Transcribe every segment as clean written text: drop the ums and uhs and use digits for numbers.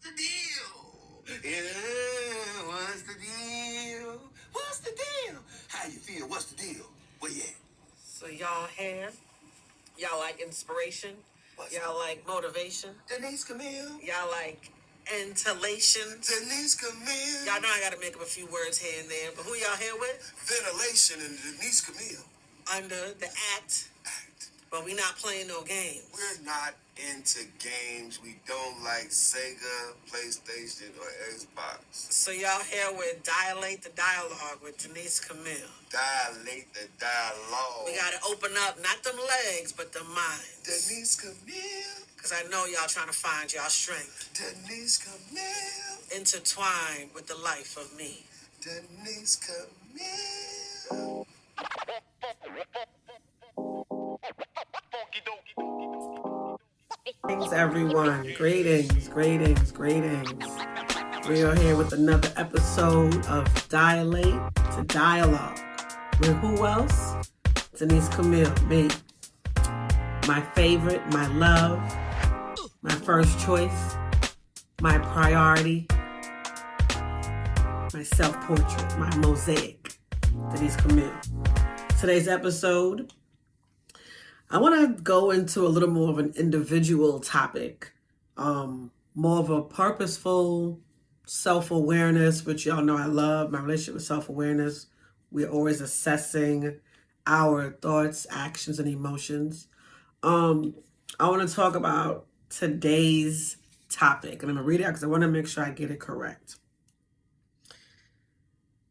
the deal? Yeah, what's the deal? What's the deal? How you feel? What's the deal? Where you at? So y'all here? Y'all like inspiration? Y'all like motivation? Denise Camille? Y'all like inhalation? Denise Camille? Y'all know I gotta make up a few words here and there, but who y'all here with? Ventilation and Denise Camille. Under the act, but we not playing no games. We're not into games. We don't like Sega, PlayStation, or Xbox. So y'all here with Dilate the Dialogue with Denise Camille. Dilate the dialogue. We gotta open up, not them legs, but the minds. Denise Camille. Cause I know y'all trying to find y'all strength. Denise Camille. Intertwined with the life of me. Denise Camille. Greetings, everyone. Greetings. We are here with another episode of Dilate to Dialogue. With who else? Denise Camille, me. My favorite, my love, my first choice, my priority, my self-portrait, my mosaic, Denise Camille. Today's episode, I want to go into a little more of an individual topic, more of a purposeful self-awareness, which y'all know I love, my relationship with self-awareness. We're always assessing our thoughts, actions, and emotions. I want to talk about today's topic, and I'm going to read it out because I want to make sure I get it correct.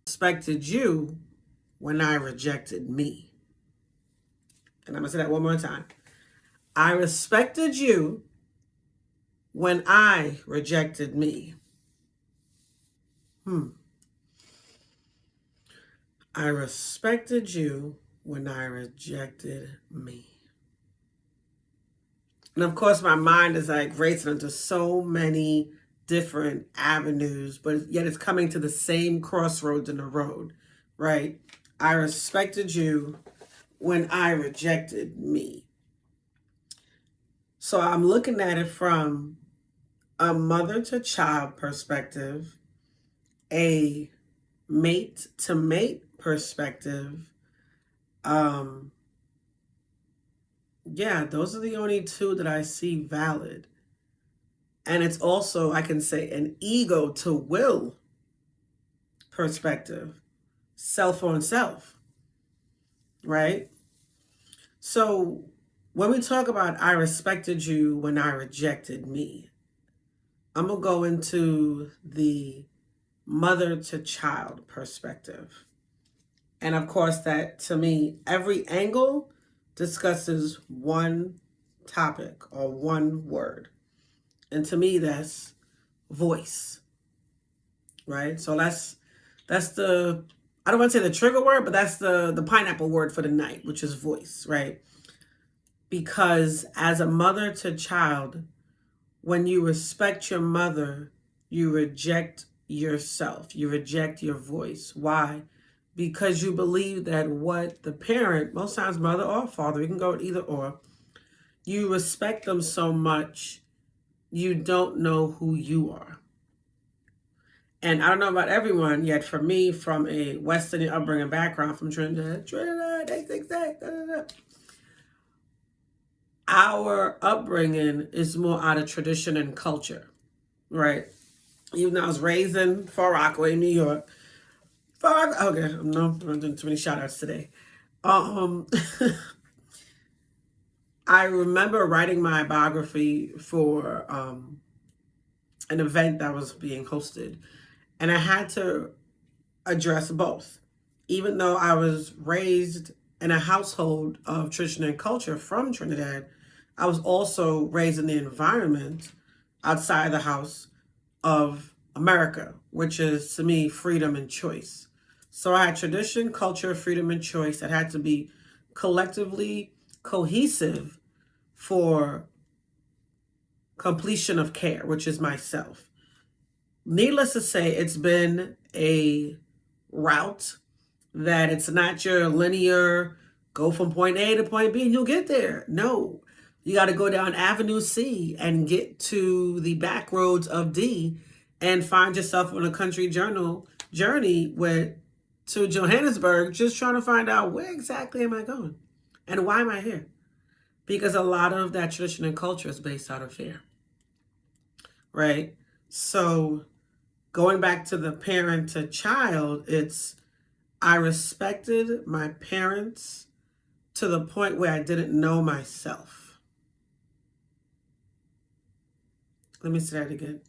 Respected you when I rejected me. And I'm going to say that one more time. I respected you when I rejected me. I respected you when I rejected me. And of course, my mind is like racing into so many different avenues, but yet it's coming to the same crossroads in the road, right? I respected you when I rejected me. So I'm looking at it from a mother to child perspective, a mate to mate perspective. Those are the only two that I see valid. And it's also, I can say, an ego to will perspective, self on self, right? So when we talk about I respected you when I rejected me, I'm going to go into the mother to child perspective. And of course, that to me, every angle discusses one topic or one word. And to me, that's voice, right? So that's the, I don't want to say the trigger word, but that's the pineapple word for the night, which is voice, right? Because as a mother to child, when you respect your mother, you reject yourself. You reject your voice. Why? Because you believe that what the parent, most times mother or father, you can go with either or, you respect them so much, you don't know who you are. And I don't know about everyone, yet for me, from a Western upbringing background, from Trinidad, our upbringing is more out of tradition and culture, right? Even though I was raised in Far Rockaway, New York. Okay, I'm not doing too many shout outs today. I remember writing my biography for an event that was being hosted, and I had to address both. Even though I was raised in a household of tradition and culture from Trinidad, I was also raised in the environment outside the house of America, which is, to me, freedom and choice. So I had tradition, culture, freedom, and choice that had to be collectively cohesive for completion of care, which is myself. Needless to say, it's been a route that it's not your linear, go from point A to point B and you'll get there. No, You got to go down Avenue C and get to the back roads of D and find yourself on a country journey to Johannesburg, just trying to find out where exactly am I going and why am I here? Because a lot of that tradition and culture is based out of fear, right? So going back to the parent to child, it's I respected my parents to the point where I didn't know myself. Let me say that again.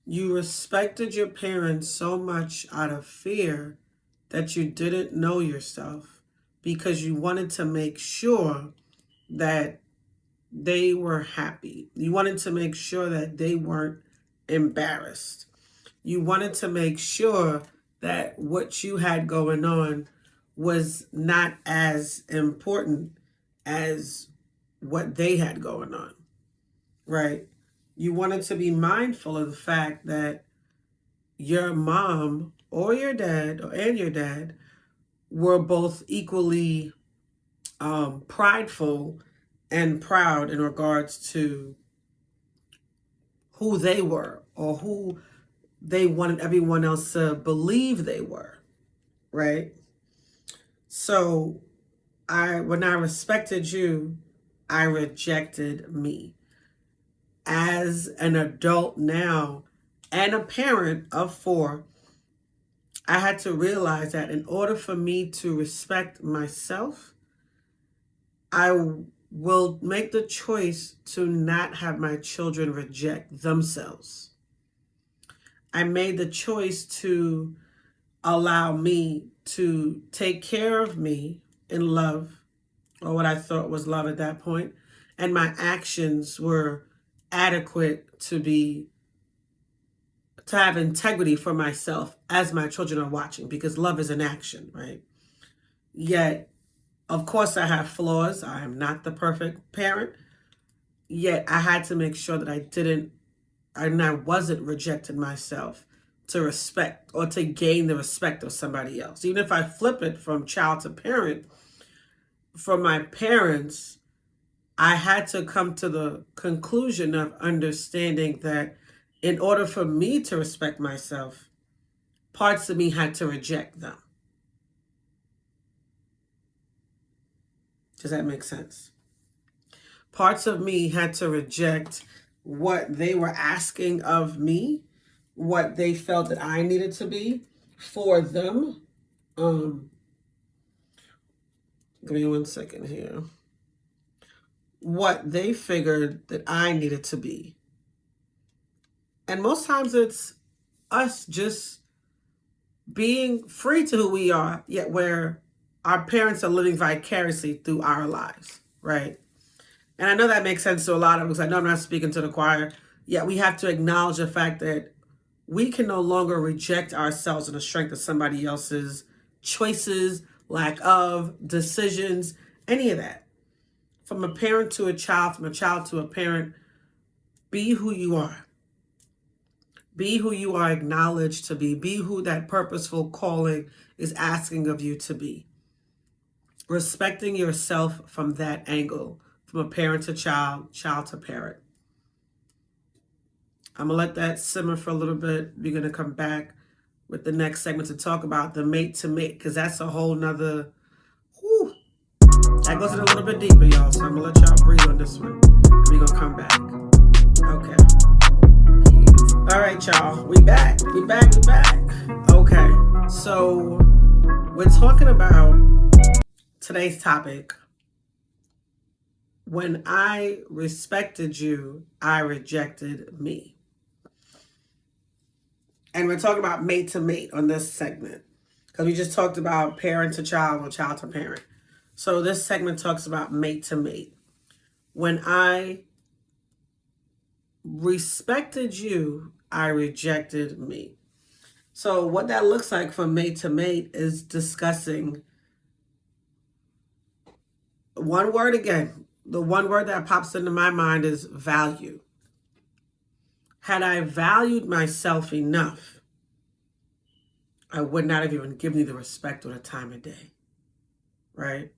You respected your parents so much out of fear that you didn't know yourself because you wanted to make sure that they were happy. You wanted to make sure that they weren't embarrassed. You wanted to make sure that what you had going on was not as important as what they had going on, right? You wanted to be mindful of the fact that your mom or your dad and your dad were both equally prideful and proud in regards to who they were or who they wanted everyone else to believe they were, right? So when I respected you, I rejected me. As an adult now and a parent of 4, I had to realize that in order for me to respect myself, I will make the choice to not have my children reject themselves. I made the choice to allow me to take care of me in love, or what I thought was love at that point, and my actions were adequate to have integrity for myself as my children are watching, because love is an action, right? Yet, of course, I have flaws. I am not the perfect parent. Yet I had to make sure that I wasn't rejecting myself to respect or to gain the respect of somebody else. Even if I flip it from child to parent, for my parents, I had to come to the conclusion of understanding that in order for me to respect myself, parts of me had to reject them. Does that make sense? Parts of me had to reject what they were asking of me, what they felt that I needed to be for them. Give me 1 second here. What they figured that I needed to be. And most times it's us just being free to who we are, yet where our parents are living vicariously through our lives, right? And I know that makes sense to a lot of us. I know I'm not speaking to the choir, yet we have to acknowledge the fact that we can no longer reject ourselves in the strength of somebody else's choices, lack of decisions, any of that. From a parent to a child, from a child to a parent, be who you are. Be who you are acknowledged to be. Be who that purposeful calling is asking of you to be. Respecting yourself from that angle, from a parent to child, child to parent. I'm going to let that simmer for a little bit. We're going to come back with the next segment to talk about the mate to mate, because that's a whole nother, that goes in a little bit deeper, y'all. So I'm going to let y'all breathe on this one. And we're going to come back. Okay. All right, y'all. We back. Okay. So we're talking about today's topic. When I respected you, I rejected me. And we're talking about mate to mate on this segment, because we just talked about parent to child or child to parent. So this segment talks about mate to mate. When I respected you, I rejected me. So what that looks like from mate to mate is discussing one word again. The one word that pops into my mind is value. Had I valued myself enough, I would not have even given you the respect or the time of day, right?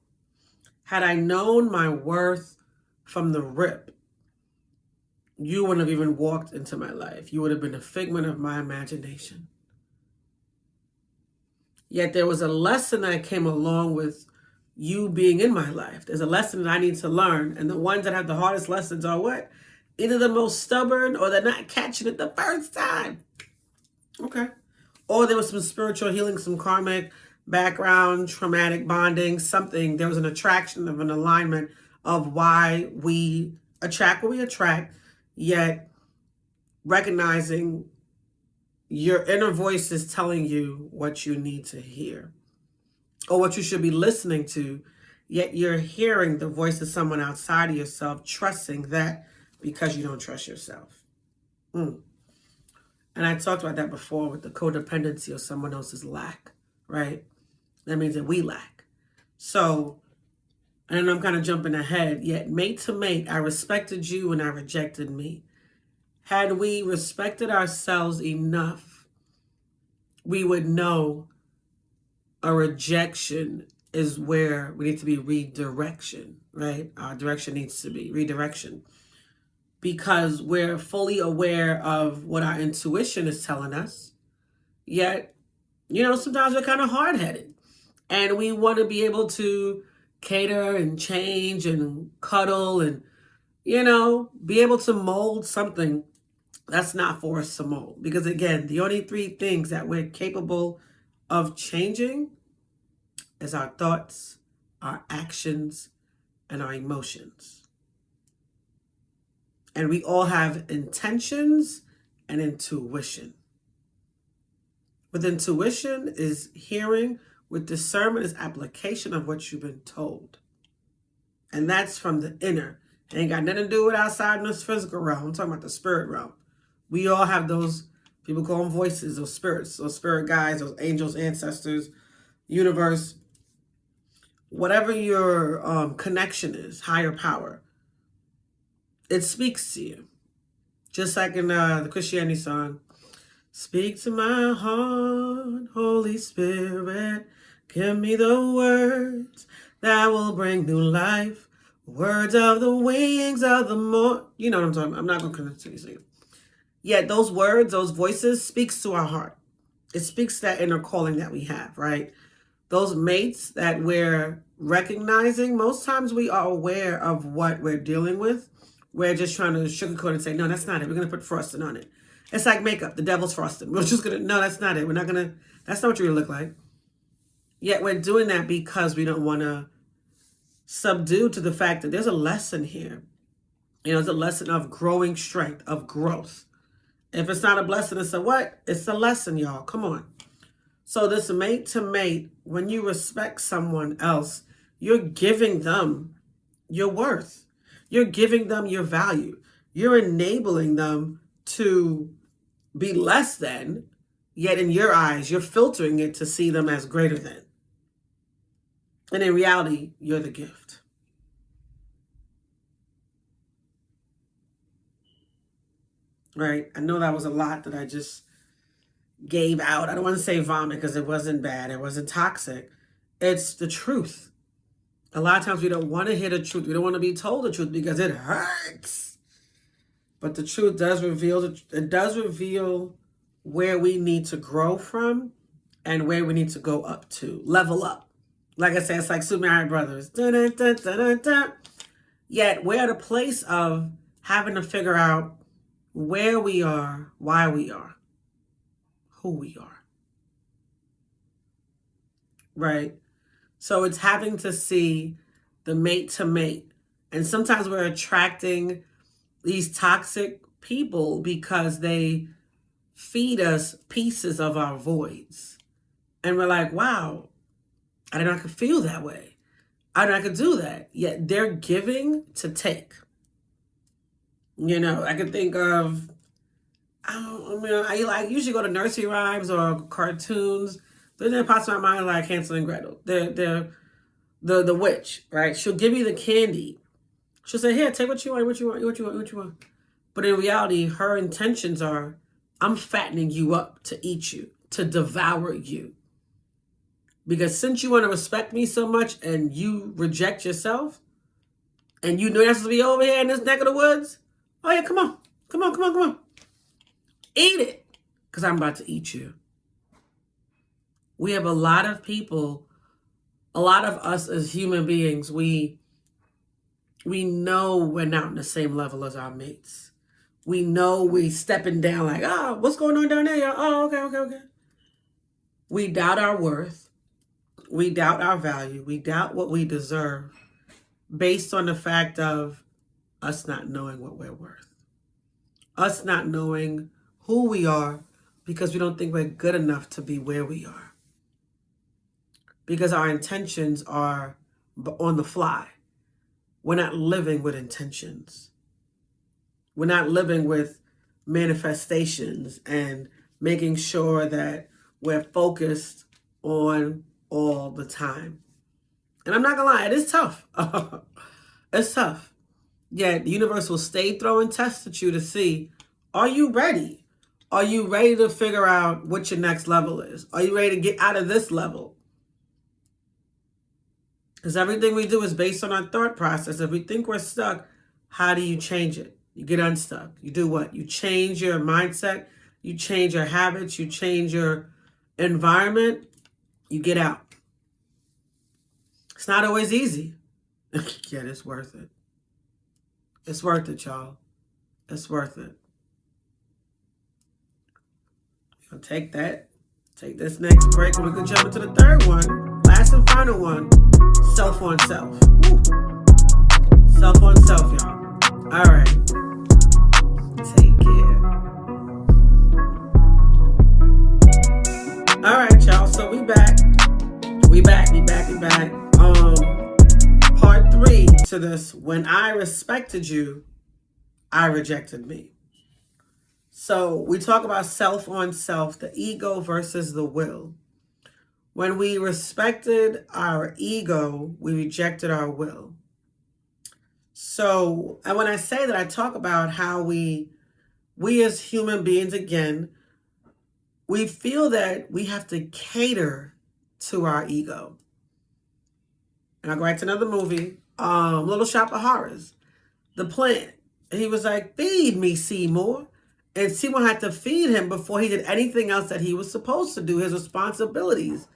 Had I known my worth from the rip, you wouldn't have even walked into my life. You would have been a figment of my imagination. Yet there was a lesson that came along with you being in my life. There's a lesson that I need to learn. And the ones that have the hardest lessons are what? Either the most stubborn or they're not catching it the first time. Okay. Or there was some spiritual healing, some karmic background, traumatic bonding, something. There was an attraction of an alignment of why we attract what we attract, yet recognizing your inner voice is telling you what you need to hear or what you should be listening to, yet you're hearing the voice of someone outside of yourself, trusting that because you don't trust yourself. And I talked about that before with the codependency of someone else's lack, right? That means that we lack. So, and I'm kind of jumping ahead, yet mate to mate, I respected you and I rejected me. Had we respected ourselves enough, we would know a rejection is where we need to be redirection, right? Our direction needs to be redirection. Because we're fully aware of what our intuition is telling us. Yet, sometimes we're kind of hard-headed. And we want to be able to cater and change and cuddle and, be able to mold something that's not for us to mold. Because again, the only three things that we're capable of changing is our thoughts, our actions, and our emotions. And we all have intentions and intuition. With intuition is hearing, with discernment is application of what you've been told. And that's from the inner. It ain't got nothing to do with outside in this physical realm. I'm talking about the spirit realm. We all have those, people call them voices, those spirits, those spirit guides, those angels, ancestors, universe, whatever your connection is, higher power. It speaks to you. Just like in the Christianity song, speak to my heart, Holy Spirit, give me the words that will bring new life, words of the wings of the morning. You know what I'm talking about. I'm not going to continue singing. Yet those words, those voices speaks to our heart. It speaks to that inner calling that we have, right? Those mates that we're recognizing, most times we are aware of what we're dealing with. We're just trying to sugarcoat and say, no, that's not it. We're going to put frosting on it. It's like makeup, the devil's frosting. We're just going to, no, that's not it. That's not what you're going to look like. Yet we're doing that because we don't want to subdue to the fact that there's a lesson here. It's a lesson of growing strength, of growth. If it's not a blessing, it's a what? It's a lesson, y'all. Come on. So this mate to mate, when you respect someone else, you're giving them your worth. You're giving them your value. You're enabling them to be less than, yet in your eyes, you're filtering it to see them as greater than. And in reality, you're the gift. Right? I know that was a lot that I just gave out. I don't want to say vomit because it wasn't bad. It wasn't toxic. It's the truth. A lot of times we don't want to hear the truth. We don't want to be told the truth because it hurts. But the truth does reveal where we need to grow from and where we need to go up to, level up. Like I said, it's like Super Mario Brothers. Dun, dun, dun, dun, dun, dun. Yet we're at a place of having to figure out where we are, why we are, who we are. Right? So it's having to see the mate to mate. And sometimes we're attracting these toxic people because they feed us pieces of our voids. And we're like, wow, I didn't know I could feel that way. I didn't know I could do that. Yet they're giving to take. I could think of, I usually go to nursery rhymes or cartoons. But then it pops in my mind like Hansel and Gretel. They're the witch, right? She'll give you the candy. She'll say, here, take what you want. But in reality, her intentions are, I'm fattening you up to eat you, to devour you. Because since you want to respect me so much and you reject yourself, and you know you're supposed to be over here in this neck of the woods, oh yeah, come on. Come on, come on, come on. Eat it, because I'm about to eat you. We have a lot of people, a lot of us as human beings, we know we're not on the same level as our mates. We know we stepping down like, oh, what's going on down there? Oh, okay. We doubt our worth. We doubt our value. We doubt what we deserve based on the fact of us not knowing what we're worth. Us not knowing who we are because we don't think we're good enough to be where we are. Because our intentions are on the fly. We're not living with intentions. We're not living with manifestations and making sure that we're focused on all the time. And I'm not gonna lie, it is tough. It's tough. Yet the universe will stay throwing tests at you to see, are you ready? Are you ready to figure out what your next level is? Are you ready to get out of this level? Because everything we do is based on our thought process. If we think we're stuck, how do you change it? You get unstuck. You do what? You change your mindset. You change your habits. You change your environment. You get out. It's not always easy. Yet it's worth it. It's worth it, y'all. It's worth it. We'll take this next break, and we can jump into the third one. Last and final one. Self on self. Woo. Self on self, y'all. All right. Take care. All right, y'all. So we back. We back. Part 3 to this. When I respected you, I rejected me. So we talk about self on self, the ego versus the will. When we respected our ego, we rejected our will. So, and when I say that, I talk about how we as human beings, again, we feel that we have to cater to our ego. And I'll go back to another movie, Little Shop of Horrors, The Plant. And he was like, feed me, Seymour. And Seymour had to feed him before he did anything else that he was supposed to do, his responsibilities.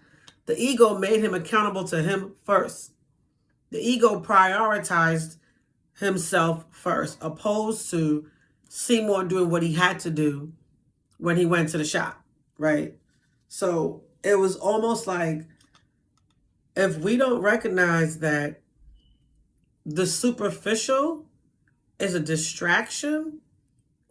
The ego made him accountable to him first. The ego prioritized himself first, opposed to Seymour doing what he had to do when he went to the shop, right? So it was almost like, if we don't recognize that the superficial is a distraction,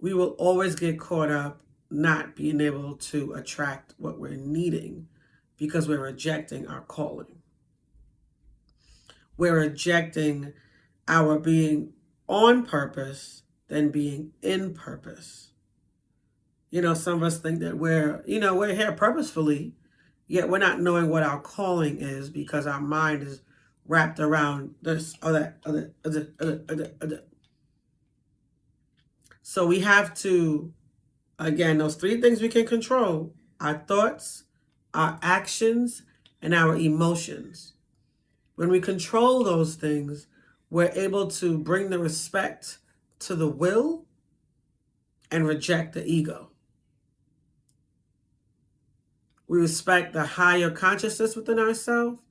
we will always get caught up not being able to attract what we're needing because we're rejecting our calling. We're rejecting our being on purpose than being in purpose. You know, some of us think that we're here purposefully, yet we're not knowing what our calling is because our mind is wrapped around this or that, other. So we have to, again, those 3 things we can control: our thoughts, our actions, and our emotions. When we control those things, we're able to bring the respect to the will and reject the ego. We respect the higher consciousness within ourselves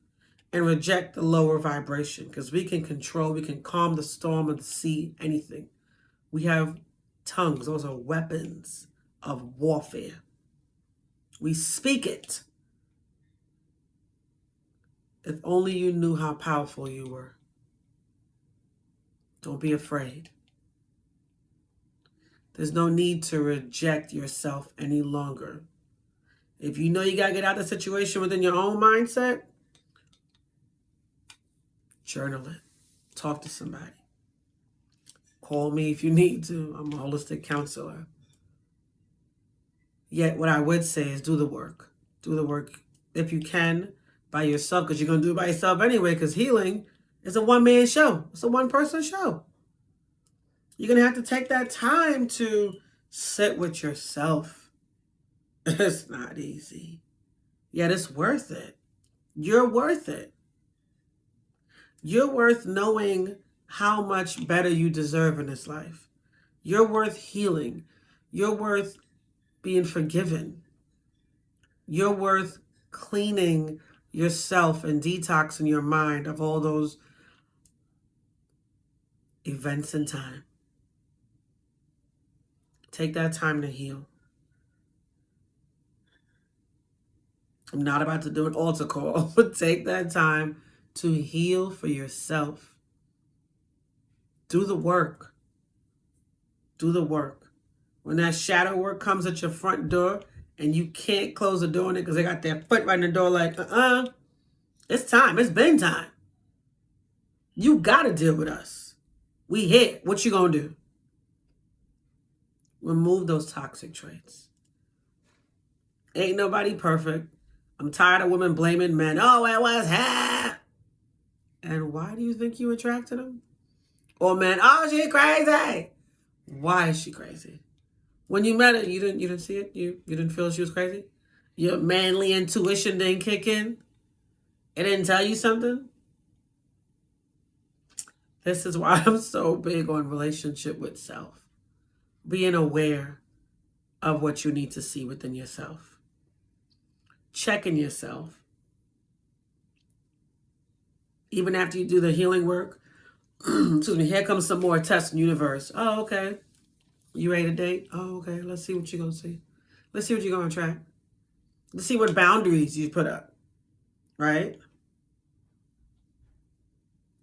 and reject the lower vibration, because we can control, we can calm the storm of the sea, anything. We have tongues. Those are weapons of warfare. We speak it. If only you knew how powerful you were. Don't be afraid. There's no need to reject yourself any longer. If you know you got to get out of the situation within your own mindset, journal it. Talk to somebody. Call me if you need to. I'm a holistic counselor. Yet what I would say is do the work. Do the work if you can by yourself, because you're going to do it by yourself anyway, because healing is a one-man show. It's a one-person show. You're going to have to take that time to sit with yourself. It's not easy. Yet it's worth it. You're worth it. You're worth knowing how much better you deserve in this life. You're worth healing. You're worth being forgiven. You're worth cleaning yourself and detoxing your mind of all those events in time. Take that time to heal. I'm not about to do an altar call, but take that time to heal for yourself. Do the work. Do the work. When that shadow work comes at your front door and you can't close the door on it because they got their foot right in the door like, it's time. It's been time. You got to deal with us. We here. What you going to do? Remove those toxic traits. Ain't nobody perfect. I'm tired of women blaming men. Oh, it was her. And why do you think you attracted them? Or men, oh, she's crazy. Why is she crazy? When you met her, you didn't see it? You didn't feel she was crazy? Your manly intuition didn't kick in? It didn't tell you something? This is why I'm so big on relationship with self. Being aware of what you need to see within yourself. Checking yourself. Even after you do the healing work, excuse me, here comes some more tests from the universe. Oh, okay. You ready to date? Oh, okay. Let's see what you're going to see. Let's see what you're going to attract. Let's see what boundaries you put up. Right?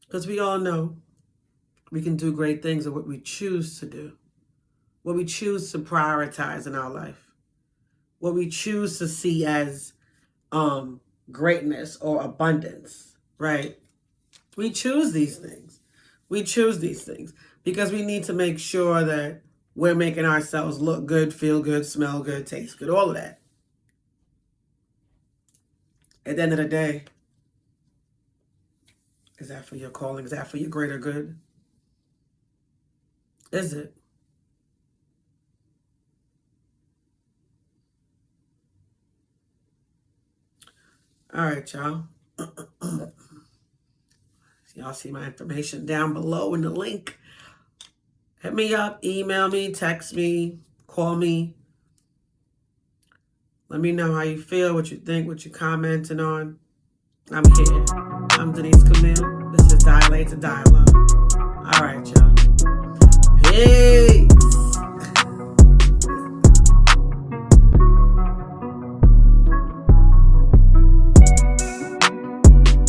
Because we all know we can do great things at what we choose to do. What we choose to prioritize in our life. What we choose to see as greatness or abundance. Right? We choose these things. We choose these things because we need to make sure that we're making ourselves look good, feel good, smell good, taste good, all of that. At the end of the day, is that for your calling? Is that for your greater good? Is it? All right, y'all. Y'all see my information down below in the link. Hit me up, email me, text me, call me. Let me know how you feel, what you think, what you're commenting on. I'm here. I'm Denise Camille. This is Dilate to Dialogue. All right, y'all. Peace.